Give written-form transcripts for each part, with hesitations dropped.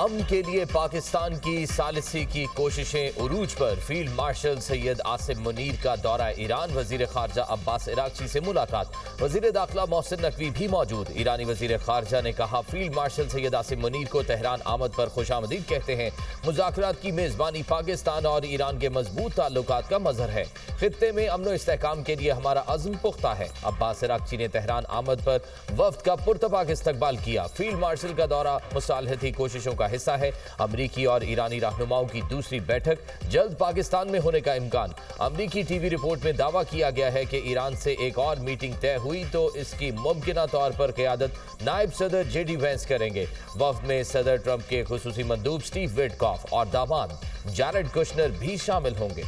अमन के लिए पाकिस्तान की सालिसी की कोशिशें उरूज पर। फील्ड मार्शल सैयद आसिम मुनीर का दौरा ईरान। वजीर खारजा अब्बास इराक्ची से मुलाकात। वजीर दाखिला मोहसिन नकवी भी मौजूद। ईरानी वजीर खारजा ने कहा, फील्ड मार्शल सैयद आसिम मुनीर को तेहरान आमद पर खुशामदीद कहते हैं। मुज़ाकरात की मेजबानी पाकिस्तान और ईरान के मजबूत ताल्लुकात का मजहर है। खित्ते में अमन व इस्तेहकाम के लिए हमारा अज़्म पुख्ता है। अब्बास इराक्ची ने तेहरान आमद पर वफ्द का पुरतपाक इस्तकबाल किया। फील्ड मार्शल का दौरा मुसालहती कोशिशों का हिस्सा है। अमरीकी और ईरानी रहनुमाओं की दूसरी बैठक जल्द पाकिस्तान में होने का इम्कान। अमरीकी टीवी रिपोर्ट में दावा किया गया है कि ईरान से एक और मीटिंग तय हुई तो इसकी मुमकिना तौर पर क़यादत नायब सदर जेडी वेंस करेंगे। वफ्द में सदर ट्रंप के खुसूसी मंदूब स्टीव विटकॉफ और दामाद जैरेड कुशनर भी शामिल होंगे।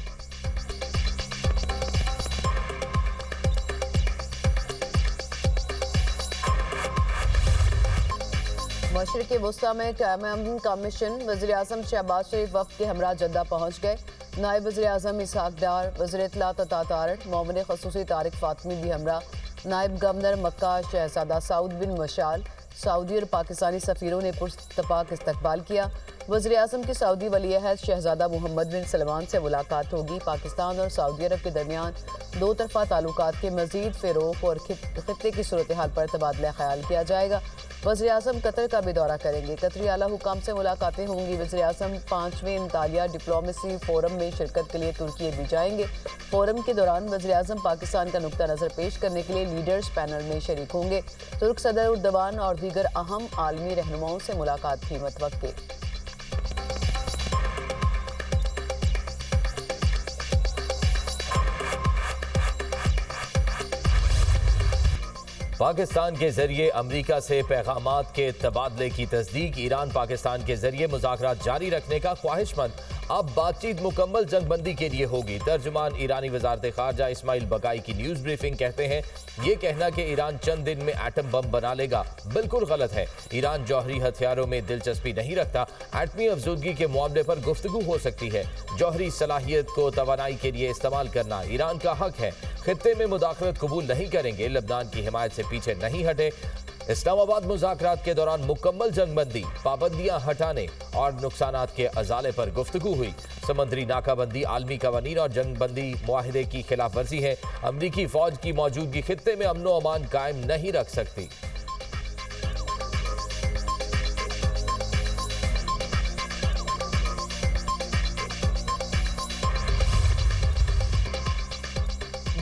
मशरिक़ वुस्ता में क़याम कमीशन वज़ीर-ए-आज़म शहबाज शरीफ वफ़द के हमरा जद्दा पहुँच गए। नायब वज़ीर-ए-आज़म इसहाक़ डार, वज़ीर इत्तलात अता तारड़, मोमिन ख़ुसूसी तारिक फ़ातिमी भी हमरा। नायब गवर्नर मक्का शहज़ादा सऊद बिन मशाल, सऊदी और पाकिस्तानी सफ़ीरों ने पुरतपाक इस्तकबाल किया। वज़ीर-ए-आज़म की सऊदी वली-ए-अहद शहज़ादा मोहम्मद बिन सलमान से मुलाकात होगी। पाकिस्तान और सऊदी अरब के दरमियान दो तरफ़ा ताल्लुकात के मज़ीद फ़रोग़ और खित्ते की सूरत हाल पर तबादला ख्याल किया जाएगा। वज़ीर-ए-आज़म कतर का भी दौरा करेंगे। कतरी आला हुकाम से मुलाकातें होंगी। वज़ीर-ए-आज़म 5वें इंतालिया डिप्लोमेसी फोरम में शिरकत के लिए तुर्की भी जाएंगे। फोरम के दौरान वज़ीर-ए-आज़म पाकिस्तान का नुक्ता नज़र पेश करने के लिए लीडर्स पैनल में शरीक होंगे। तुर्क सदर उर्दवान और दीगर अहम आलमी रहनुमाओं से मुलाकात भी मुतवक्किल। पाकिस्तान के जरिए अमरीका से पैगामात के तबादले की तस्दीक। ईरान पाकिस्तान के जरिए मुज़ाकरात जारी रखने का ख्वाहिशमंद। अब बातचीत मुकम्मल जंगबंदी के लिए होगी। तर्जुमान ईरानी वजारत खारजा इस्माइल बकाई की न्यूज़ ब्रीफिंग कहते हैं, ये कहना कि ईरान चंद दिन में एटम बम बना लेगा बिल्कुल गलत है। ईरान जौहरी हथियारों में दिलचस्पी नहीं रखता। एटमी अफजूदगी के मामले पर गुफ्तगू हो सकती है। जौहरी सलाहियत को तवानाई के लिए इस्तेमाल करना ईरान का हक है। खित्ते में मुदाखलत कबूल नहीं करेंगे। लबनान की हिमायत से पीछे नहीं हटे। इस्लामाबाद मुज़ाकरात के दौरान मुकम्मल जंगबंदी, पाबंदियां हटाने और नुकसानात के अजाले पर गुफ्तगू हुई। समुद्री नाकाबंदी आलमी कवानीन और जंगबंदी मुआहिदे की खिलाफ वर्जी है। अमरीकी फौज की मौजूदगी खित्ते में अमन व अमान कायम नहीं रख सकती।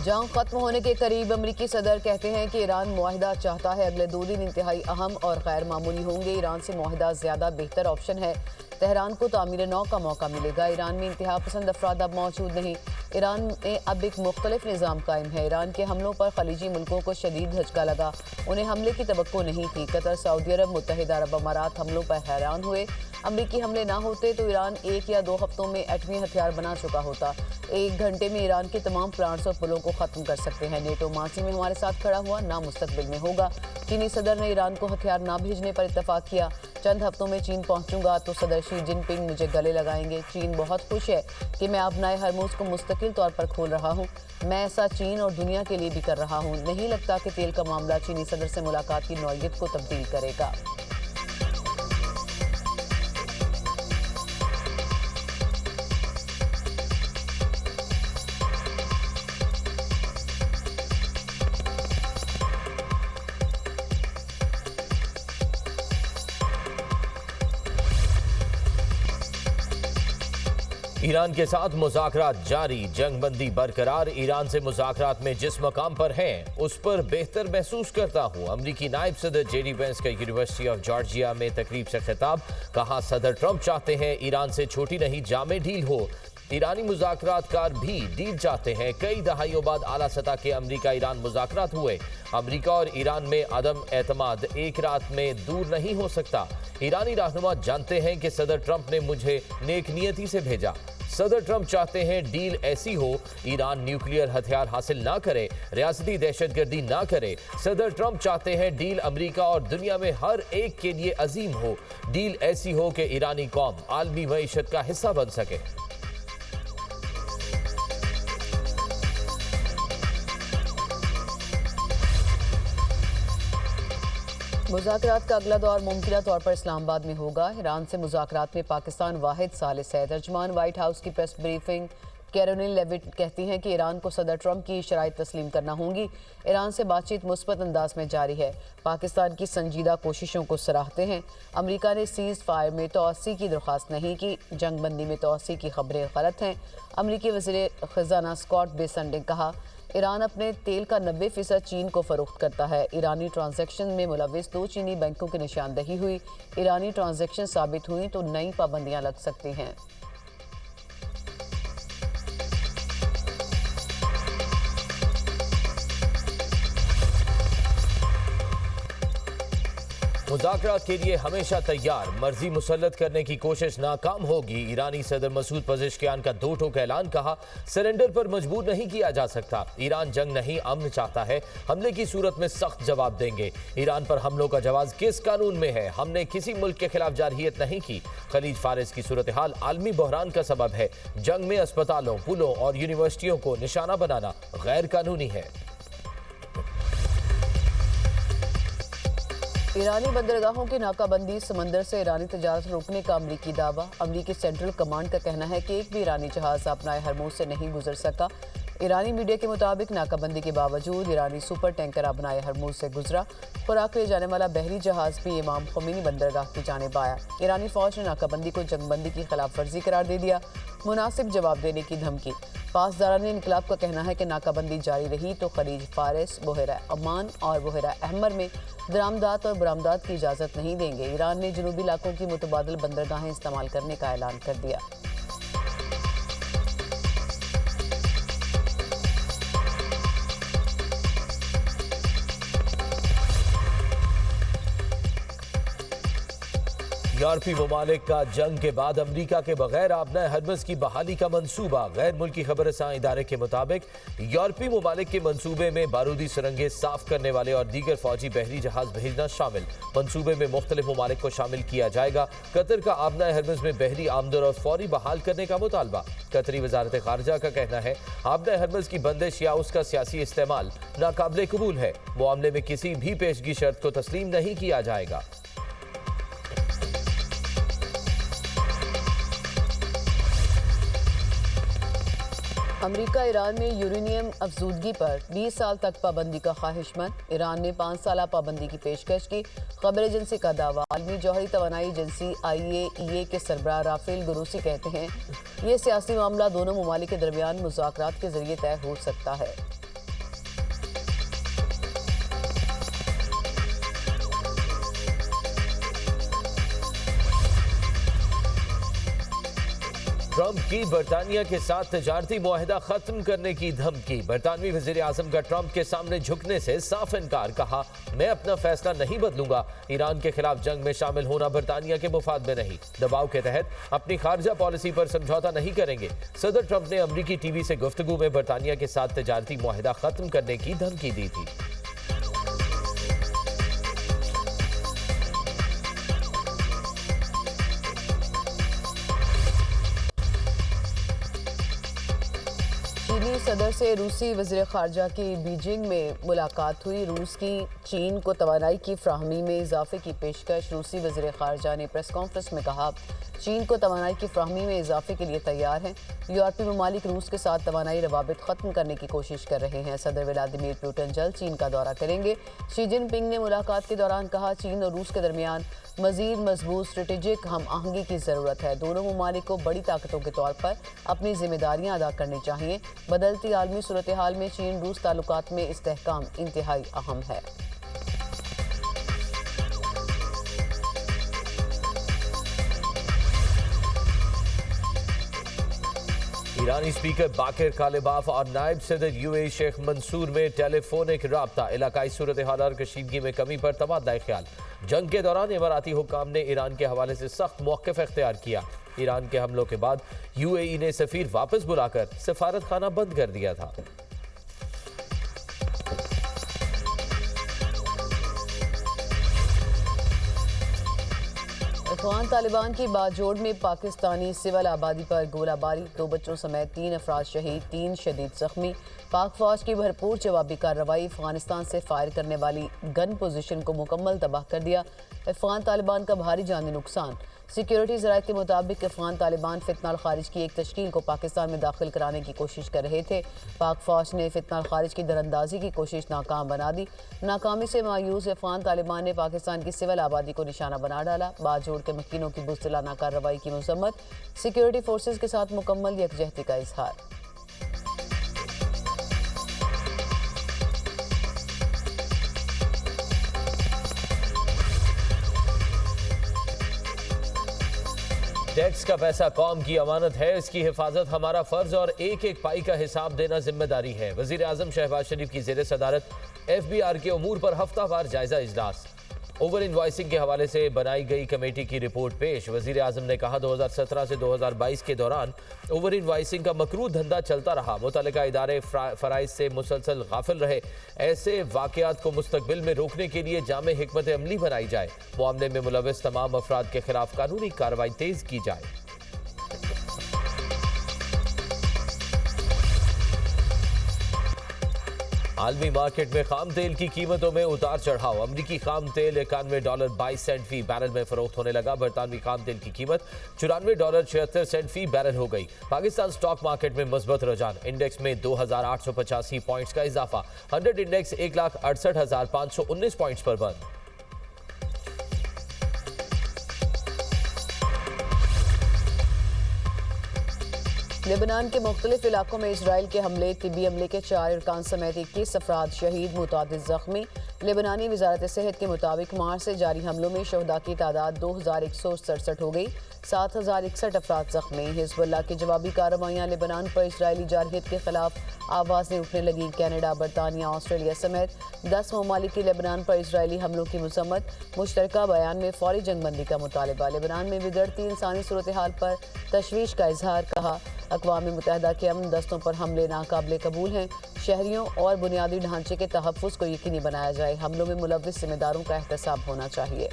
जंग खत्म होने के करीब। अमरीकी सदर कहते हैं कि ईरान मुआहिदा चाहता है। अगले 2 दिन इंतहाई अहम और गैर मामूली होंगे। ईरान से मुआहिदा ज़्यादा बेहतर ऑप्शन है। तेहरान को तामीर नौ का मौका मिलेगा। ईरान में इंतहा पसंद अफराद अब मौजूद नहीं। ईरान में अब एक मुख्तलिफ निज़ाम कायम है। ईरान के हमलों पर खलीजी मुल्कों को शदीद झटका लगा। उन्हें हमले की तवक्को नहीं थी। कतर, सऊदी अरब, मुत्तहिदा अरब अमारात हमलों पर हैरान हुए। अमरीकी हमले ना होते तो ईरान 1 या 2 हफ्तों में एटमी हथियार बना चुका होता। 1 घंटे में ईरान के तमाम प्लांट्स और पुलों को ख़त्म कर सकते हैं। नेटो माजी में हमारे साथ खड़ा हुआ, ना मुस्तकबिल में होगा। चीनी सदर ने ईरान को हथियार ना भेजने पर इत्तफाक किया। चंद हफ्तों में चीन पहुंचूंगा तो सदर शी जिनपिंग मुझे गले लगाएंगे। चीन बहुत खुश है कि मैं अपनाए हरमुज को मुस्तकिल तौर पर खोल रहा हूँ। मैं ऐसा चीन और दुनिया के लिए भी कर रहा हूँ। नहीं लगता कि तेल का मामला चीनी सदर से मुलाकात की नौयत को तब्दील करेगा। ईरान के साथ मुज़ाकरात जारी, जंगबंदी बरकरार। ईरान से मुज़ाकरात में जिस मकाम पर हैं उस पर बेहतर महसूस करता हूँ। अमरीकी नायब सदर जेडी वेंस का यूनिवर्सिटी ऑफ जॉर्जिया में तकरीब से खिताब। कहा, सदर ट्रंप चाहते हैं ईरान से छोटी नहीं जामे डील हो। ईरानी मुज़ाकरातकार भी डील चाहते हैं। कई दहाइयों बाद आला सतह के अमरीका ईरान मुज़ाकरात हुए। अमरीका और ईरान में अदम एतमाद एक रात में दूर नहीं हो सकता। ईरानी रहनुमा जानते हैं कि सदर ट्रंप ने मुझे नेक नियति से भेजा। सदर ट्रंप चाहते हैं डील ऐसी हो, ईरान न्यूक्लियर हथियार हासिल ना करे, रियासती दहशतगर्दी ना करे। सदर ट्रंप चाहते हैं डील अमरीका और दुनिया में हर एक के लिए अजीम हो। डील ऐसी हो कि ईरानी कौम आलमी मईशत का हिस्सा बन सके। मुज़ाकरात का अगला दौर मुमकिन तौर पर इस्लामाबाद में होगा। ईरान से मुज़ाकरात में पाकिस्तान वाहिद सालिस है। तर्जुमान व्हाइट हाउस की प्रेस ब्रीफिंग कैरोलिन लेविट कहती हैं कि ईरान को सदर ट्रंप की शराइत तस्लीम करना होंगी। ईरान से बातचीत मुस्बत अंदाज में जारी है। पाकिस्तान की संजीदा कोशिशों को सराहते हैं। अमेरिका ने सीज़ फायर में तोसी की दरख्वास्त नहीं की। जंग बंदी में तोसी की खबरें गलत हैं। अमेरिकी वज़ीर ख़ज़ाना स्कॉट बेसेंट ने कहा, ईरान अपने तेल का 90% चीन को फरोख्त करता है। ईरानी ट्रांजैक्शन में मुलविस 2 चीनी बैंकों की निशानदही हुई। ईरानी ट्रांजैक्शन साबित हुई तो नई पाबंदियां लग सकती हैं। मुज़ाकरात के लिए हमेशा तैयार, मर्जी मुसल्लत करने की कोशिश नाकाम होगी। ईरानी सदर मसूद पज़ेश्कियान का 2 टोक ऐलान, कहा सरेंडर पर मजबूर नहीं किया जा सकता। ईरान जंग नहीं अमन चाहता है। हमले की सूरत में सख्त जवाब देंगे। ईरान पर हमलों का जवाब किस कानून में है? हमने किसी मुल्क के खिलाफ जारहियत नहीं की। खलीज फारिस की सूरत हाल आलमी बहरान का सबब है। जंग में अस्पतालों, पुलों और यूनिवर्सिटियों को निशाना बनाना गैर कानूनी है। ईरानी बंदरगाहों की नाकाबंदी, समंदर से ईरानी तजारत रोकने का अमरीकी दावा। अमरीकी सेंट्रल कमांड का कहना है कि एक भी ईरानी जहाज अपना हरमुज से नहीं गुजर सका। ईरानी मीडिया के मुताबिक नाकाबंदी के बावजूद ईरानी सुपर टैंकर अपनाए हरमुज से गुजरा। खुराक ले जाने वाला बहरी जहाज भी इमाम खुमैनी बंदरगाह की जानिब आया। ईरानी फौज ने नाकाबंदी को जंगबंदी की खिलाफ वर्जी करार दे दिया। मुनासिब जवाब देने की धमकी। पासदारान इनकलाब का कहना है कि नाकाबंदी जारी रही तो खलीज फारिस, बहरा अमान और बहरा अहमर में दरामदात और बरामदात की इजाज़त नहीं देंगे। ईरान ने जनूबी इलाकों की मुतबादिल बंदरगाहें इस्तेमाल करने का ऐलान कर दिया। यूरोपीय ममालिक का जंग के बाद अमरीका के बगैर आबना हरमज की बहाली का मंसूबा। गैर मुल्की खबर रसां इदारे के मुताबिक यूरोपीय ममालिक के मंसूबे में बारूदी सुरंगें साफ करने वाले और दीगर फौजी बहरी जहाज भेजना शामिल। मंसूबे में मुख्तलिफ ममालिक को शामिल किया जाएगा। कतर का आबना हरमज में बहरी आमदोर और फौरी बहाल करने का मुतालबा। कतरी वजारत खारजा का कहना है आबना हरमज की बंदिश या उसका सियासी इस्तेमाल नाकाबिले कबूल है। मामले में किसी भी पेशगी शर्त को तस्लीम नहीं किया जाएगा। अमेरिका ईरान में यूरेनियम अफजूदगी पर 20 साल तक पाबंदी का ख्वाहिशमंद। ईरान ने 5 साल पाबंदी की पेशकश की। खबर एजेंसी का दावा। आलमी जौहरी तवानाई एजेंसी IAEA के सरबराह राफेल गुरूसी कहते हैं ये सियासी मामला दोनों ममालिक के दरमियान मुज़ाकरात के जरिए तय हो सकता है। ट्रंप की बरतानिया के साथ तजारती मुआहिदा खत्म करने की धमकी। बरतानवी वजीर आजम का ट्रंप के सामने झुकने से साफ इनकार। कहा मैं अपना फैसला नहीं बदलूंगा। ईरान के खिलाफ जंग में शामिल होना बरतानिया के मुफाद में नहीं। दबाव के तहत अपनी खारजा पॉलिसी पर समझौता नहीं करेंगे। सदर ट्रंप ने अमरीकी टीवी से गुफ्तगू में बरतानिया के साथ तजारती मुआहिदा खत्म करने की धमकी दी थी। चीनी सदर से रूसी वज़ीर ख़ारजा की बीजिंग में मुलाकात हुई। रूस की चीन को तवानाई की फ्राहमी में इजाफे की पेशकश। रूसी वज़ीर ख़ारजा ने प्रेस कॉन्फ्रेंस में कहा चीन को तवानाई की फ्राहमी में इजाफे के लिए तैयार हैं। यूरोपीय ममालिक रूस के साथ तवानाई रवाबित ख़त्म करने की कोशिश कर रहे हैं। सदर व्लादिमीर पुतिन जल्द चीन का दौरा करेंगे। शी जिनपिंग ने मुलाकात के दौरान कहा चीन और रूस के दरमियान मज़ीद मजबूत स्ट्रेटेजिक हम आहंगी की ज़रूरत है। दोनों ममालिक को बड़ी ताकतों के तौर पर अपनी जिम्मेदारियां अदा करनी चाहिए। बदलती आलमी सूरत हाल में चीन रूस ताल्लुकात में इस्तेहकाम इंतहाई अहम है। ईरानी स्पीकर बाकिर कालिबाफ और नायब सदर UAE शेख मंसूर में टेलीफोनिक राब्ता। इलाकाई सूरत हाल और कशीदगी में कमी पर तबादला ख्याल। जंग के दौरान इमाराती हुक्काम ने ईरान के हवाले से सख्त मौक़िफ़ इख्तियार किया। ईरान के हमलों के बाद UAE ने सफ़ीर वापस बुलाकर सफारत खाना बंद कर दिया था। अफगान तालिबान की बाजोड़ में पाकिस्तानी सिविल आबादी पर गोलाबारी। 2 बच्चों समेत 3 अफराद शहीद, 3 शदीद जख्मी। पाक फौज की भरपूर जवाबी कार्रवाई अफगानिस्तान से फायर करने वाली गन पोजीशन को मुकम्मल तबाह कर दिया। अफगान तालिबान का भारी जानी नुकसान। सिक्योरिटी ज़राए के मुताबिक अफगान तालिबान फितनाल खारिज की एक तश्कील को पाकिस्तान में दाखिल कराने की कोशिश कर रहे थे। पाक फौज ने फितनाल खारिज की दरअंदाजी की कोशिश नाकाम बना दी। नाकामी से मायूस अफगान तालिबान ने पाकिस्तान की सिविल आबादी को निशाना बना डाला। बाजोड़ के मकीनों की बुज़दिलाना कार्रवाई की मजम्मत। सिक्योरिटी फोर्सेज के साथ मुकम्मल यकजहती का इजहार। टैक्स का पैसा कौम की अमानत है, इसकी हिफाजत हमारा फर्ज और एक एक पाई का हिसाब देना जिम्मेदारी है। वजीर आजम शहबाज शरीफ की जेर सदारत FBR के उमूर पर हफ्तावार जायजा इजलास। ओवर इनवॉइसिंग के हवाले से बनाई गई कमेटी की रिपोर्ट पेश। वजीर आजम ने कहा 2017 से 2022 के दौरान ओवर इनवॉइसिंग का मकरू धंधा चलता रहा। मुतल्लिका इदारे फराइज से मुसलसल गाफिल रहे। ऐसे वाकयात को मुस्तकबिल में रोकने के लिए जामे हिकमत अमली बनाई जाए। मामले में मुलविस तमाम अफराद के खिलाफ कानूनी कार्रवाई तेज की जाए। आलमी मार्केट में खाम तेल की कीमतों में उतार चढ़ाव। अमरीकी खाम तेल $91.22 फी बैरल में फरोख्त होने लगा। बरतानवी खाम तेल की कीमत $94.76 फी बैरल हो गई। पाकिस्तान स्टॉक मार्केट में मजबूत रुझान। इंडेक्स में 2885 पॉइंट्स का इजाफा। 100 इंडेक्स 1,68,519 पॉइंट्स पर बंद। लेबनान के मुख्तलिफ इलाकों में इसराइल के हमले, तिब्बी हमले के 4 अरकान समेत 21 अफराद शहीद, मुतादिद जख्मी। लेबनानी वजारत सेहत के मुताबिक मार्च से जारी हमलों में शहदा की तादाद 2167 हो गई। 7061 अफराद जख्मी। हिजबुल्लाह की जवाबी कार्रवाइयाँ। लेबनान पर इसराइली जारहियत के खिलाफ आवाज़ें उठने लगी। कनाडा, बरतानिया, ऑस्ट्रेलिया समेत 10 ममालिक की लेबनान पर इसराइली हमलों की मजम्मत। मुश्तरका बयान में फौरी जंगबंदी का मुतालबा। लेबनान में बिगड़ती इंसानी सूरत हाल पर तशवीश का इजहार। कहा अक़वाम मुत्तहिदा के अमन दस्तों पर हमले नाकाबिले कबूल हैं। शहरियों और बुनियादी ढांचे के तहफ़्फ़ुज़ को यकीनी बनाया जाए। हमलों में मुलव्विस जिम्मेदारों का एहतसाब होना चाहिए।